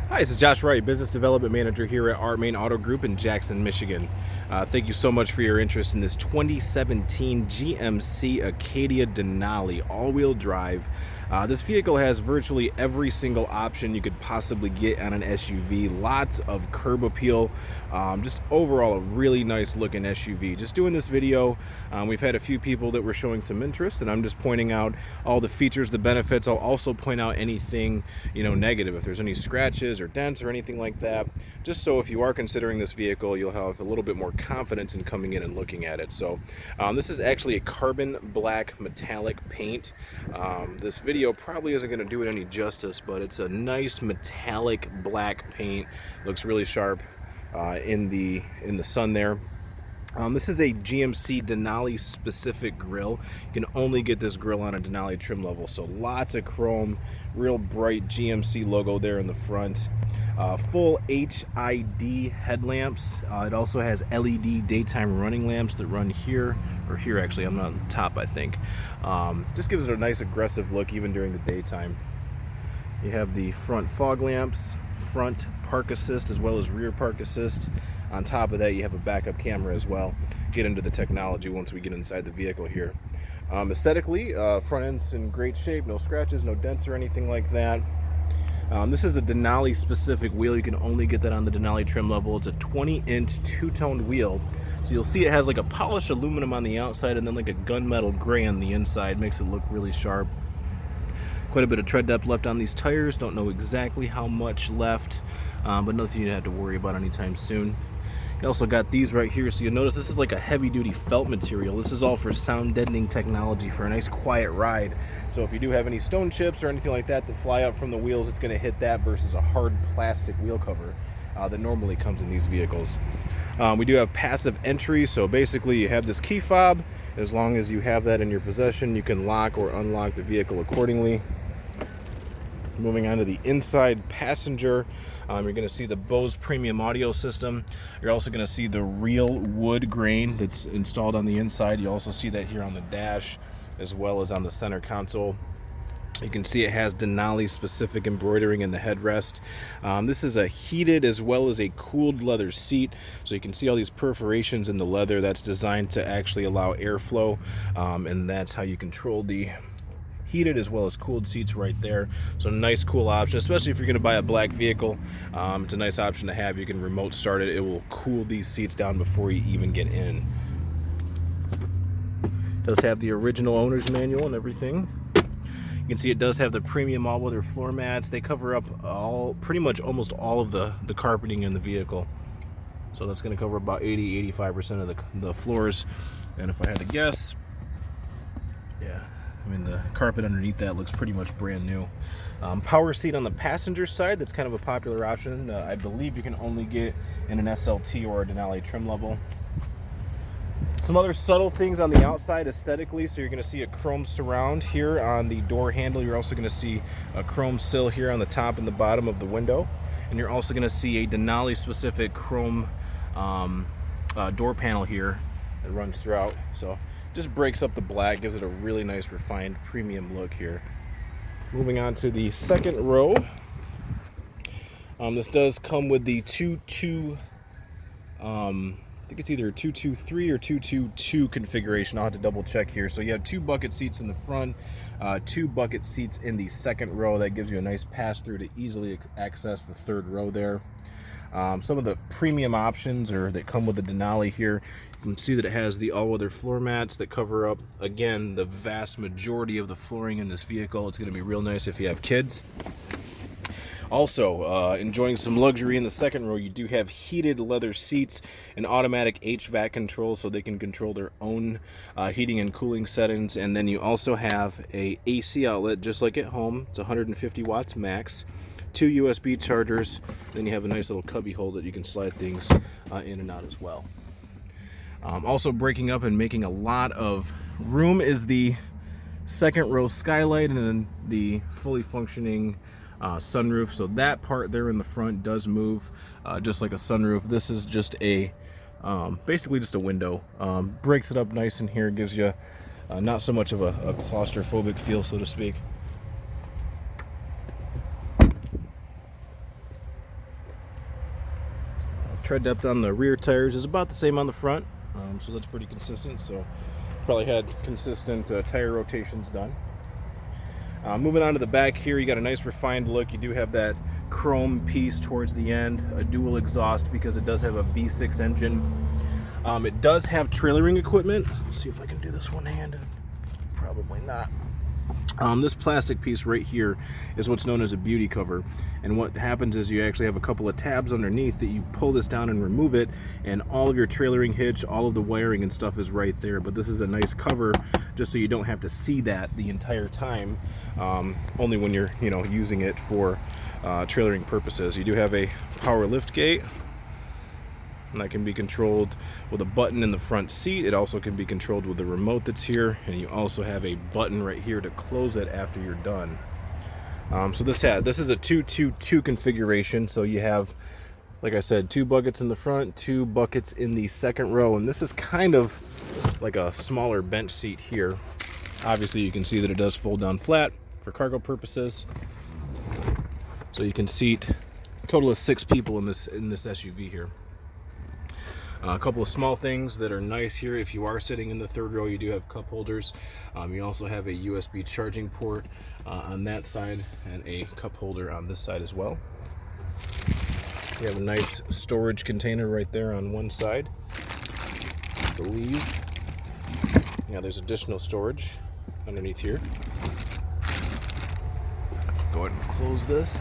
Hi, this is Josh Wright, Business Development Manager here at our Moehn Auto Group in Jackson, Michigan. Thank you so much for your interest in this 2017 GMC Acadia Denali all-wheel drive. This vehicle has virtually every single option you could possibly get on an SUV. Lots of curb appeal. Just overall a really nice looking SUV. Just doing this video, we've had a few people that were showing some interest, and I'm just pointing out all the features, the benefits. I'll also point out anything negative, if there's any scratches or dents or anything like that, just so if you are considering this vehicle, you'll have a little bit more confidence in coming in and looking at it. So this is actually a carbon black metallic paint. This video probably isn't going to do it any justice, but it's a nice metallic black paint. Looks really sharp in the sun there. This is a GMC Denali specific grille. You can only get this grille on a Denali trim level, so lots of chrome, real bright GMC logo there in the front. Full HID headlamps. It also has LED daytime running lamps that run here, or here actually, I'm not on the top I think. Just gives it a nice aggressive look even during the daytime. You have the front fog lamps, front park assist as well as rear park assist. On top of that, you have a backup camera as well. Get into the technology once we get inside the vehicle here. Aesthetically, front end's in great shape, no scratches, no dents or anything like that. This is a Denali specific wheel. You can only get that on the Denali trim level. It's a 20-inch two-toned wheel. So you'll see it has like a polished aluminum on the outside and then like a gunmetal gray on the inside. Makes it look really sharp. Quite a bit of tread depth left on these tires. Don't know exactly how much left, but nothing you have to worry about anytime soon. You also got these right here, so you'll notice this is like a heavy-duty felt material. This is all for sound deadening technology for a nice quiet ride. So if you do have any stone chips or anything like that that fly up from the wheels, it's going to hit that versus a hard plastic wheel cover that normally comes in these vehicles. We do have passive entry, so basically you have this key fob. As long as you have that in your possession, you can lock or unlock the vehicle accordingly. Moving on to the inside passenger, you're going to see the Bose premium audio system. You're also going to see the real wood grain that's installed on the inside. You also see that here on the dash as well as on the center console. You can see it has Denali specific embroidering in the headrest. This is a heated as well as a cooled leather seat, so you can see all these perforations in the leather. That's designed to actually allow airflow, and that's how you control the heated as well as cooled seats right there. So nice cool option, especially if you're going to buy a black vehicle. It's a nice option to have. You can remote start it. It will cool these seats down before you even get in. It does have the original owner's manual and everything. You can see it does have the premium all-weather floor mats. They cover up pretty much almost all of the carpeting in the vehicle. So that's going to cover about 80-85% of the floors. And if I had to guess, yeah, I mean, the carpet underneath that looks pretty much brand new. Power seat on the passenger side, that's kind of a popular option. I believe you can only get in an SLT or a Denali trim level. Some other subtle things on the outside aesthetically, so you're going to see a chrome surround here on the door handle. You're also going to see a chrome sill here on the top and the bottom of the window. And you're also going to see a Denali specific chrome door panel here that runs throughout. So just breaks up the black, gives it a really nice refined premium look here. Moving on to the second row. This does come with the I think it's either a 223 or 222 configuration. I'll have to double check here. So you have 2 bucket seats in the front, 2 bucket seats in the second row. That gives you a nice pass through to easily access the third row there. Some of the premium options that come with the Denali here, you can see that it has the all-weather floor mats that cover up, again, the vast majority of the flooring in this vehicle. It's going to be real nice if you have kids. Also, enjoying some luxury in the second row, you do have heated leather seats and automatic HVAC control, so they can control their own heating and cooling settings. And then you also have a AC outlet, just like at home. It's 150 watts max. 2 USB chargers. Then you have a nice little cubby hole that you can slide things in and out as well. Also breaking up and making a lot of room is the second row skylight and then the fully functioning sunroof. So that part there in the front does move just like a sunroof. This is just a basically just a window. Breaks it up nice in here, gives you not so much of a claustrophobic feel, so to speak. tread depth on the rear tires is about the same on the front, so that's pretty consistent. So probably had consistent tire rotations done. Moving on to the back here, you got a nice refined look. You do have that chrome piece towards the end, a dual exhaust because it does have a V6 engine. It does have trailering equipment. Let's see if I can do this one-handed. Probably not. This plastic piece right here is what's known as a beauty cover, and what happens is you actually have a couple of tabs underneath that you pull this down and remove it, and all of your trailering hitch, all of the wiring and stuff is right there. But this is a nice cover just so you don't have to see that the entire time, only when you're using it for trailering purposes. You do have a power lift gate, and that can be controlled with a button in the front seat. It also can be controlled with the remote that's here, and you also have a button right here to close it after you're done. So this is a 2-2-2 configuration. So you have, like I said, 2 buckets in the front, 2 buckets in the second row, and this is kind of like a smaller bench seat here. Obviously, you can see that it does fold down flat for cargo purposes. So you can seat a total of 6 people in this SUV here. A couple of small things that are nice here. If you are sitting in the third row, you do have cup holders. You also have a USB charging port on that side and a cup holder on this side as well. You have a nice storage container right there on one side, I believe. Yeah, there's additional storage underneath here. Go ahead and close this.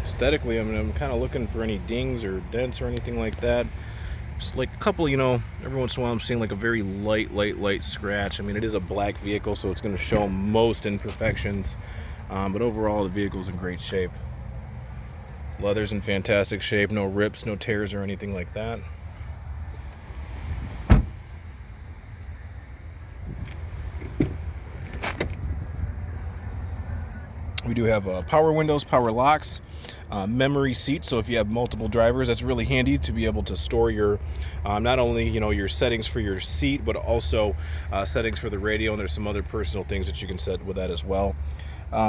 Aesthetically, I'm kind of looking for any dings or dents or anything like that. Just like a couple, every once in a while I'm seeing like a very light scratch. I mean, it is a black vehicle, so it's going to show most imperfections, but overall the vehicle's in great shape. Leather's in fantastic shape, no rips, no tears or anything like that. We do have power windows, power locks, memory seats. So if you have multiple drivers, that's really handy to be able to store your not only your settings for your seat, but also settings for the radio. And there's some other personal things that you can set with that as well.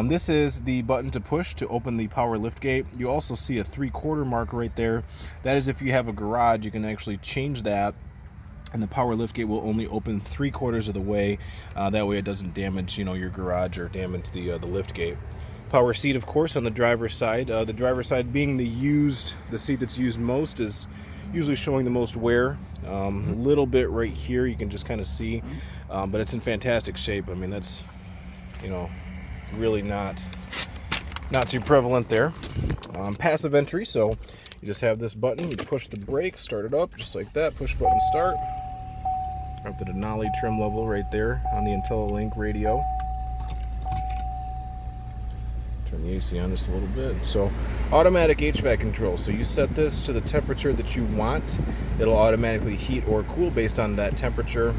This is the button to push to open the power lift gate. You also see a 3/4 mark right there. That is if you have a garage, you can actually change that, and the power lift gate will only open 3/4 of the way. That way it doesn't damage your garage or damage the lift gate. Power seat, of course, on the driver's side. The driver's side being the seat that's used most, is usually showing the most wear. A little bit right here you can just kind of see, but it's in fantastic shape. I mean, that's really not too prevalent there. Passive entry, so you just have this button, you push the brake, start it up just like that, push button start. Got the Denali trim level right there on the IntelliLink radio. Turn the AC on just a little bit. So automatic HVAC control. So you set this to the temperature that you want. It'll automatically heat or cool based on that temperature.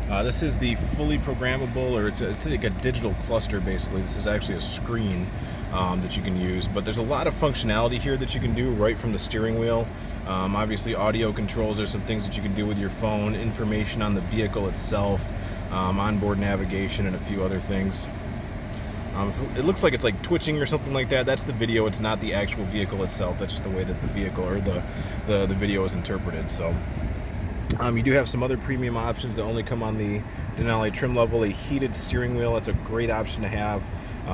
This is the fully programmable, or it's like a digital cluster basically. This is actually a screen that you can use, but there's a lot of functionality here that you can do right from the steering wheel. Obviously audio controls, there's some things that you can do with your phone, information on the vehicle itself, onboard navigation, and a few other things. It looks like it's like twitching or something like that. That's the video, it's not the actual vehicle itself. That's just the way that the vehicle or the video is interpreted. So you do have some other premium options that only come on the Denali trim level. A heated steering wheel, that's a great option to have.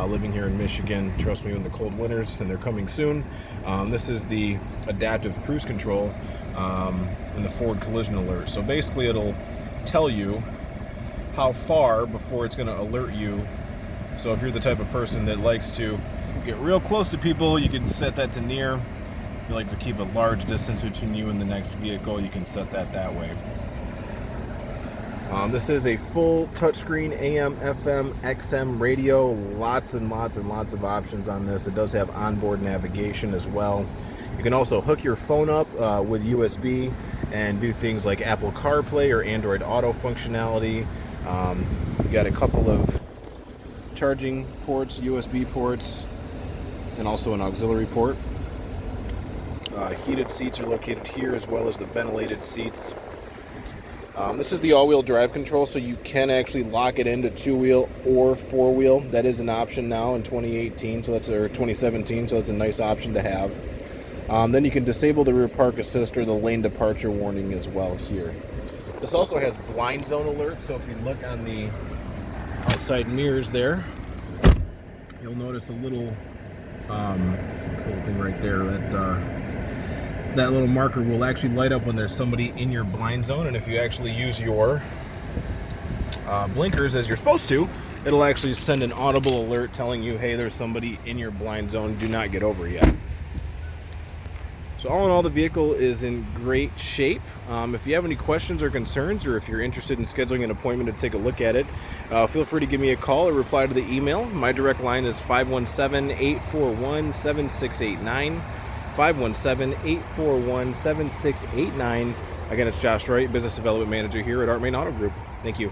Living here in Michigan, trust me, in the cold winters, and they're coming soon. This is the adaptive cruise control and the forward collision alert. So basically it'll tell you how far before it's going to alert you. So if you're the type of person that likes to get real close to people, you can set that to near. If you like to keep a large distance between you and the next vehicle, you can set that way. This is a full touchscreen AM, FM, XM radio. Lots and lots of options on this. It does have onboard navigation as well. You can also hook your phone up with USB and do things like Apple CarPlay or Android Auto functionality. You got a couple of charging ports, USB ports, and also an auxiliary port. Heated seats are located here, as well as the ventilated seats. This is the all-wheel drive control, so you can actually lock it into two-wheel or four-wheel. That is an option now in 2018, so that's or 2017. So that's a nice option to have. Then you can disable the rear park assist or the lane departure warning as well here. This also has blind zone alert, so if you look on the outside mirrors there, you'll notice a little, this little thing right there, that little marker will actually light up when there's somebody in your blind zone, and if you actually use your blinkers as you're supposed to, it'll actually send an audible alert telling you, hey, there's somebody in your blind zone, do not get over yet. So all in all, the vehicle is in great shape. If you have any questions or concerns, or if you're interested in scheduling an appointment to take a look at it, feel free to give me a call or reply to the email. My direct line is 517-841-7689. 517-841-7689. Again, it's Josh Wright, Business Development Manager here at Moehn Auto Group. Thank you.